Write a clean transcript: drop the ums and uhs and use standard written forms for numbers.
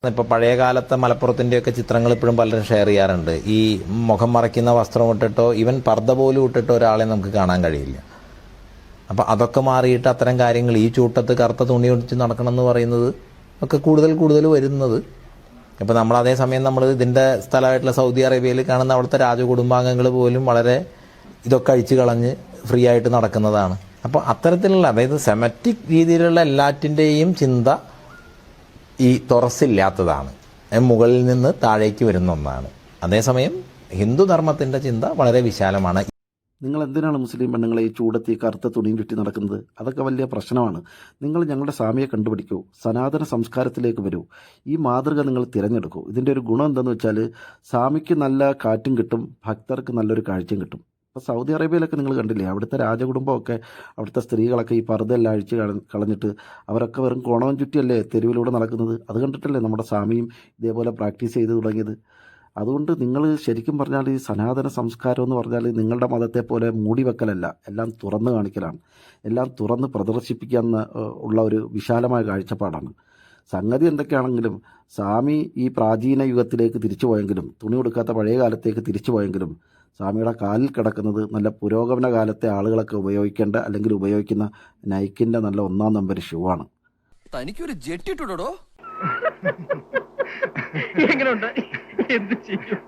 ഇപ്പോൾ പഴയ കാലത്തെ മലപ്പുറത്തിൻ്റെയൊക്കെ ചിത്രങ്ങൾ ഇപ്പോഴും പലരും ഷെയർ ചെയ്യാറുണ്ട്. ഈ മുഖം മറയ്ക്കുന്ന വസ്ത്രം ഇട്ടിട്ടോ ഈവൻ പർദ്ദ പോലും ഇട്ടിട്ടോ ഒരാളെ നമുക്ക് കാണാൻ കഴിയില്ല. അപ്പോൾ അതൊക്കെ മാറിയിട്ട് അത്തരം കാര്യങ്ങൾ ഈ ചൂട്ടത്ത് കറുത്ത തുണി ഒടിച്ച് നടക്കണം എന്ന് പറയുന്നത് ഒക്കെ കൂടുതൽ വരുന്നത്. അപ്പോൾ നമ്മൾ അതേസമയം നമ്മൾ ഇതിൻ്റെ സ്ഥലമായിട്ടുള്ള സൗദി അറേബ്യയിൽ കാണുന്ന അവിടുത്തെ രാജകുടുംബാംഗങ്ങൾ പോലും വളരെ ഇതൊക്കെ അഴിച്ചു കളഞ്ഞ് ഫ്രീ ആയിട്ട് നടക്കുന്നതാണ്. അപ്പോൾ അത്തരത്തിലുള്ള അതായത് സെമറ്റിക് രീതിയിലുള്ള എല്ലാറ്റിൻ്റെയും ചിന്ത ഈ തുറസില്ലാത്തതാണ്, മുകളിൽ നിന്ന് താഴേക്ക് വരുന്ന ഒന്നാണ്. അതേസമയം ഹിന്ദുധർമ്മത്തിൻ്റെ ചിന്ത വളരെ വിശാലമാണ്. നിങ്ങൾ എന്തിനാണ് മുസ്ലിം പെണ്ണുങ്ങളെ ഈ ചൂടത്തി കറുത്ത തുണിയും ചുറ്റി നടക്കുന്നത്? അതൊക്കെ വലിയ പ്രശ്നമാണ്. നിങ്ങൾ ഞങ്ങളുടെ സ്വാമിയെ കണ്ടുപിടിക്കൂ, സനാതന സംസ്കാരത്തിലേക്ക് വരൂ, ഈ മാതൃക നിങ്ങൾ തിരഞ്ഞെടുക്കൂ. ഇതിൻ്റെ ഒരു ഗുണം എന്താണെന്ന് വെച്ചാൽ സ്വാമിക്ക് നല്ല കാറ്റും കിട്ടും, ഭക്തർക്ക് നല്ലൊരു കാഴ്ചയും കിട്ടും. ഇപ്പോൾ സൗദി അറേബ്യയിലൊക്കെ നിങ്ങൾ കണ്ടില്ലേ, അവിടുത്തെ രാജകുടുംബമൊക്കെ അവിടുത്തെ സ്ത്രീകളൊക്കെ ഈ പർദ്ദയെല്ലാം അഴിച്ച് കളഞ്ഞിട്ട് അവരൊക്കെ വെറും കോണവും ചുറ്റിയല്ലേ തെരുവിലൂടെ നടക്കുന്നത്. അത് കണ്ടിട്ടല്ലേ നമ്മുടെ സ്വാമിയും ഇതേപോലെ പ്രാക്ടീസ് ചെയ്ത് തുടങ്ങിയത്. അതുകൊണ്ട് നിങ്ങൾ ശരിക്കും പറഞ്ഞാൽ ഈ സനാതന സംസ്കാരം എന്ന് പറഞ്ഞാൽ നിങ്ങളുടെ മതത്തെ പോലെ മൂടിവെക്കലല്ല, എല്ലാം തുറന്ന് കാണിക്കലാണ്, എല്ലാം തുറന്ന് പ്രദർശിപ്പിക്കാമെന്ന് ഉള്ള ഒരു വിശാലമായ കാഴ്ചപ്പാടാണ്. സംഗതി എന്തൊക്കെയാണെങ്കിലും സ്വാമി ഈ പ്രാചീന യുഗത്തിലേക്ക് തിരിച്ചു പോയെങ്കിലും, തുണി കൊടുക്കാത്ത പഴയ കാലത്തേക്ക് തിരിച്ചു പോയെങ്കിലും സ്വാമിയുടെ കാലിൽ കിടക്കുന്നത് നല്ല പുരോഗമന കാലത്തെ ആളുകളൊക്കെ ഉപയോഗിക്കേണ്ട അല്ലെങ്കിൽ ഉപയോഗിക്കുന്ന നൈക്കിൻ്റെ നല്ല 1-ാം നമ്പർ ഷൂ ആണ്. തനിക്കൊരു ജെട്ടിട്ടുടോ? എങ്ങനെയുണ്ട്? എന്ത് ചെയ്യും?